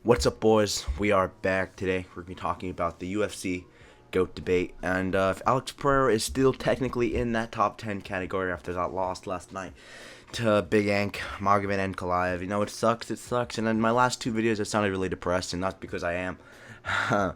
What's up, boys? We are back today. We're going to be talking about the UFC GOAT debate, and if Alex Pereira is still technically in that top 10 category after that loss last night to Big Ank, Magomed, and Kalaev. It sucks, and in my last two videos, I sounded really depressed, and that's because I am. But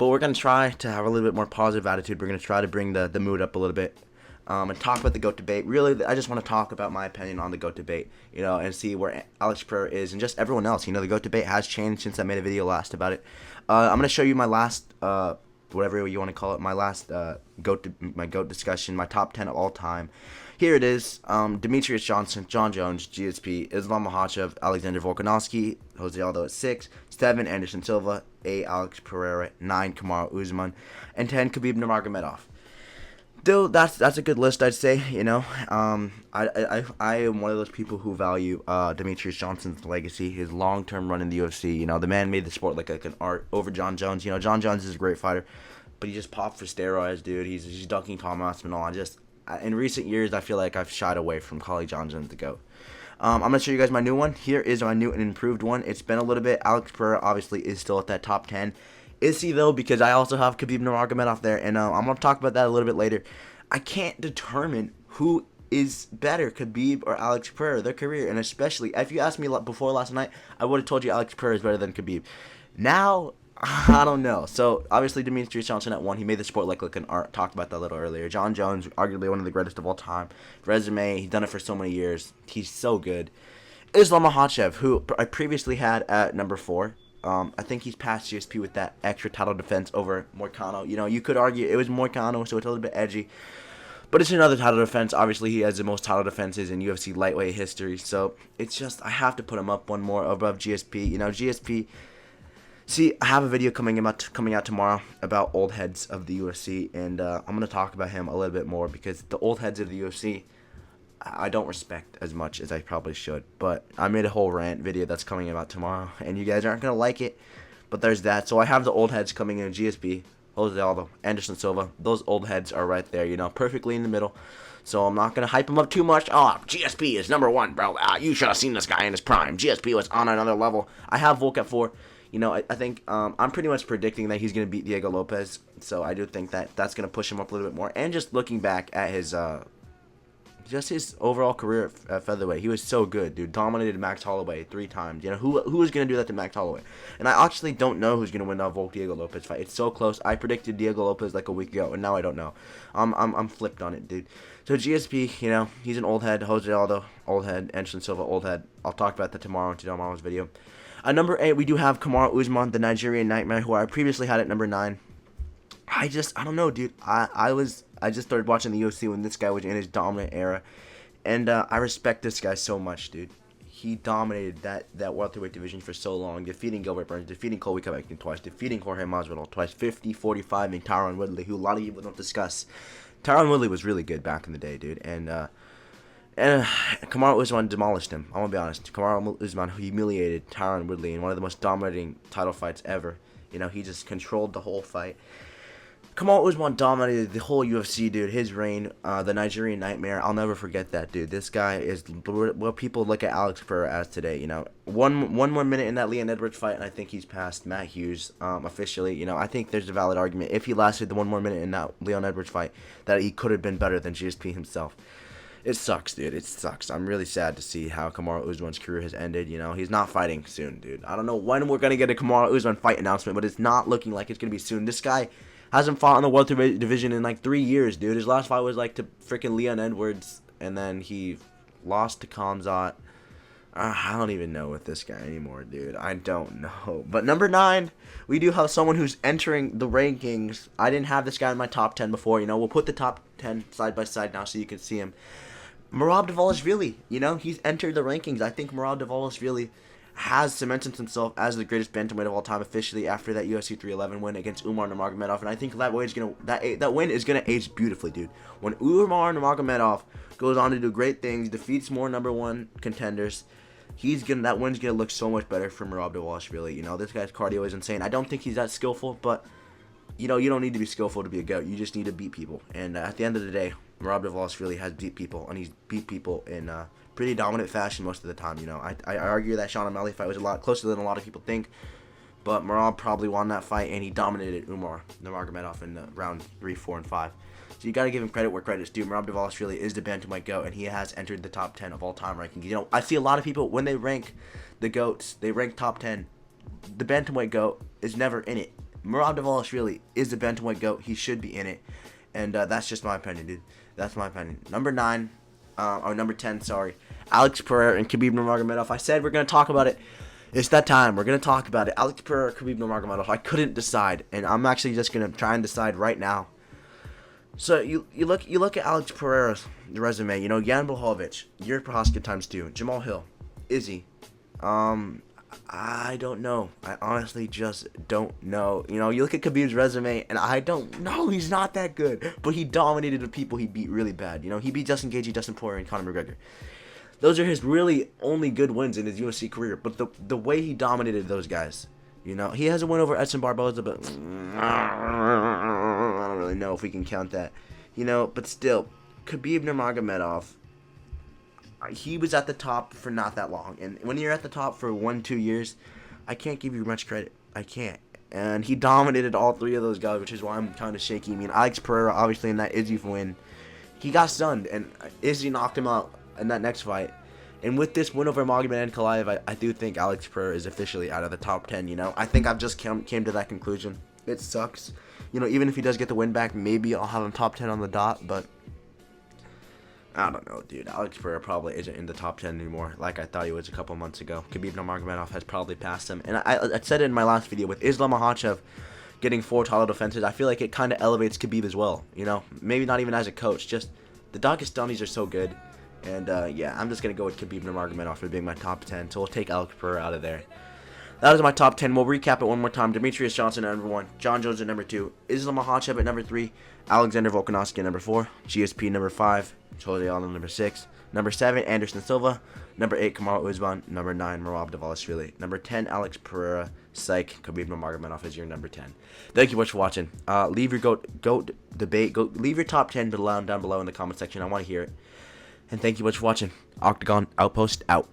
we're going to try to have a little bit more positive attitude. We're going to try to bring the mood up a little bit. And talk about the GOAT debate. Really, I just want to talk about my opinion on the GOAT debate, and see where Alex Pereira is and just everyone else. The GOAT debate has changed since I made a video last about it. I'm going to show you my last, whatever you want to call it, my last my GOAT discussion, my top 10 of all time. Here it is. Demetrius Johnson, John Jones, GSP, Islam Makhachev, Alexander Volkanovski, Jose Aldo at 6, 7, Anderson Silva, 8, Alex Pereira, 9, Kamaru Usman, and 10, Khabib Nurmagomedov. Dude, that's a good list, I'd say. I am one of those people who value Demetrius Johnson's legacy, his long-term run in the UFC. The man made the sport like an art over John Jones. John Jones is a great fighter, but he just popped for steroids, dude. He's dunking Tom Aspinall. In recent years, I feel like I've shied away from calling John Jones the GOAT. I'm going to show you guys my new one. Here is my new and improved one. It's been a little bit. Alex Pereira obviously is still at that top 10. Is he, though? Because I also have Khabib Nurmagomedov there, and I'm going to talk about that a little bit later. I can't determine who is better, Khabib or Alex Pereira, their career, and especially, if you asked me before last night, I would have told you Alex Pereira is better than Khabib. Now, I don't know. So, obviously, Demetrius Johnson at 1, he made the sport like an art. Talked about that a little earlier. John Jones, arguably one of the greatest of all time. Resume, he's done it for so many years. He's so good. Islam Makhachev, who I previously had at number 4. I think he's passed GSP with that extra title defense over Moicano. You could argue it was Moicano, so it's a little bit edgy. But it's another title defense. Obviously, he has the most title defenses in UFC lightweight history. So, it's just, I have to put him up one more above GSP. GSP, see, I have a video coming out tomorrow about old heads of the UFC. And I'm going to talk about him a little bit more because the old heads of the UFC, I don't respect as much as I probably should. But I made a whole rant video that's coming out tomorrow, and you guys aren't going to like it. But there's that. So I have the old heads coming in: GSP, Jose Aldo, Anderson Silva. Those old heads are right there, perfectly in the middle. So I'm not going to hype him up too much. Oh, GSP is number 1, bro. You should have seen this guy in his prime. GSP was on another level. I have Volk at 4. I think I'm pretty much predicting that he's going to beat Diego Lopez. So I do think that that's going to push him up a little bit more. And just looking back at his overall career at featherweight, he was so good, dude. Dominated Max Holloway 3 times. Who was going to do that to Max Holloway? And I actually don't know who's going to win that Volk Diego Lopez fight. It's so close. I predicted Diego Lopez like a week ago, and now I don't know. I'm flipped on it, dude. So GSP, he's an old head. Jose Aldo, old head. Anderson Silva, old head. I'll talk about that tomorrow in tomorrow's video. At number 8, we do have Kamaru Usman, the Nigerian Nightmare, who I previously had at number 9. I don't know, dude. I just started watching the UFC when this guy was in his dominant era, and I respect this guy so much, dude. He dominated that welterweight division for so long, defeating Gilbert Burns, defeating Colby Covington twice, defeating Jorge Masvidal twice, 50-45 in Tyron Woodley, who a lot of people don't discuss. Tyron Woodley was really good back in the day, dude, and Kamaru Usman demolished him. I'm gonna be honest. Kamaru Usman humiliated Tyron Woodley in one of the most dominating title fights ever. He just controlled the whole fight. Kamaru Usman dominated the whole UFC, dude. His reign, the Nigerian Nightmare, I'll never forget that, dude. This guy is what people look at Alex Pereira as today. One more minute in that Leon Edwards fight, and I think he's passed Matt Hughes officially. I think there's a valid argument if he lasted the one more minute in that Leon Edwards fight that he could have been better than GSP himself. It sucks, dude. It sucks. I'm really sad to see how Kamaru Usman's career has ended. He's not fighting soon, dude. I don't know when we're gonna get a Kamaru Usman fight announcement, but it's not looking like it's gonna be soon. This guy hasn't fought in the welterweight division in like 3 years, dude. His last fight was like to freaking Leon Edwards, and then he lost to Khamzat. I don't even know with this guy anymore, dude. I don't know. But number 9, we do have someone who's entering the rankings. I didn't have this guy in my top 10 before. We'll put the top 10 side by side now so you can see him. Merab Dvalishvili, he's entered the rankings. I think Merab Dvalishvili has cemented himself as the greatest bantamweight of all time officially after that UFC 311 win against Umar Nurmagomedov, and I think that win is gonna age beautifully, dude. When Umar Nurmagomedov goes on to do great things, defeats more number 1 contenders, that win's gonna look so much better for Merab Dvalishvili. This guy's cardio is insane. I don't think he's that skillful, but you don't need to be skillful to be a GOAT. You just need to beat people, and at the end of the day, Merab Dvalishvili has beat people, and he's beat people in pretty dominant fashion most of the time. I argue that Sean O'Malley fight was a lot closer than a lot of people think. But Merab probably won that fight, and he dominated Umar Nurmagomedov in the round 3, 4, and 5. So you got to give him credit where credit's due. Merab Dvalishvili is the bantamweight GOAT, and he has entered the top 10 of all time rankings. You know, I see a lot of people, when they rank the GOATs, they rank top 10. The bantamweight GOAT is never in it. Merab Dvalishvili is the bantamweight GOAT. He should be in it. And that's just my opinion, dude. That's my opinion. Number 10, sorry. Alex Pereira and Khabib Nurmagomedov. I said we're going to talk about it. It's that time. We're going to talk about it. Alex Pereira, Khabib Nurmagomedov. I couldn't decide, and I'm actually just going to try and decide right now. So you look at Alex Pereira's resume. You know, Jan Blachowicz, Yuri Prohaska ×2, Jamal Hill, Izzy. I don't know. I honestly just don't know. You know, you look at Khabib's resume, and I don't know. He's not that good, but he dominated the people he beat really bad. You know, he beat Justin Gaethje, Dustin Poirier, and Conor McGregor. Those are his really only good wins in his UFC career. But the way he dominated those guys, you know, he has a win over Edson Barboza, but I don't really know if we can count that. You know, but still, Khabib Nurmagomedov, he was at the top for not that long. And when you're at the top for 1-2 years, I can't give you much credit. I can't. And he dominated all three of those guys, which is why I'm kind of shaky. I mean, Alex Pereira, obviously, in that Izzy win, he got stunned, and Izzy knocked him out in that next fight. And with this win over Magomed Ankalaev, I do think Alex Pereira is officially out of the top 10, you know. I think I've just came to that conclusion. It sucks. You know, even if he does get the win back, maybe I'll have him top 10 on the dot, but I don't know, dude. Alex Pereira probably isn't in the top 10 anymore like I thought he was a couple months ago. Khabib Nurmagomedov has probably passed him. And I said it in my last video, with Islam Makhachev getting 4 title defenses, I feel like it kind of elevates Khabib as well, you know. Maybe not even as a coach, just the Dagestanis are so good. And, yeah, I'm just going to go with Khabib Nurmagomedov for being my top 10. So we'll take Alex Pereira out of there. That is my top 10. We'll recap it one more time. Demetrius Johnson at number 1. John Jones at number 2. Islam Makhachev at number 3. Alexander Volkanovski at number 4. GSP number 5. Jose Aldo number 6. Number 7, Anderson Silva. Number 8, Kamaru Usman. Number 9, Merab Dvalishvili. Number 10, Alex Pereira. Psych, Khabib Nurmagomedov is your number 10. Thank you much for watching. Leave your goat debate. Leave your top 10 down below in the comment section. I want to hear it. And thank you much for watching. Octagon Outpost out.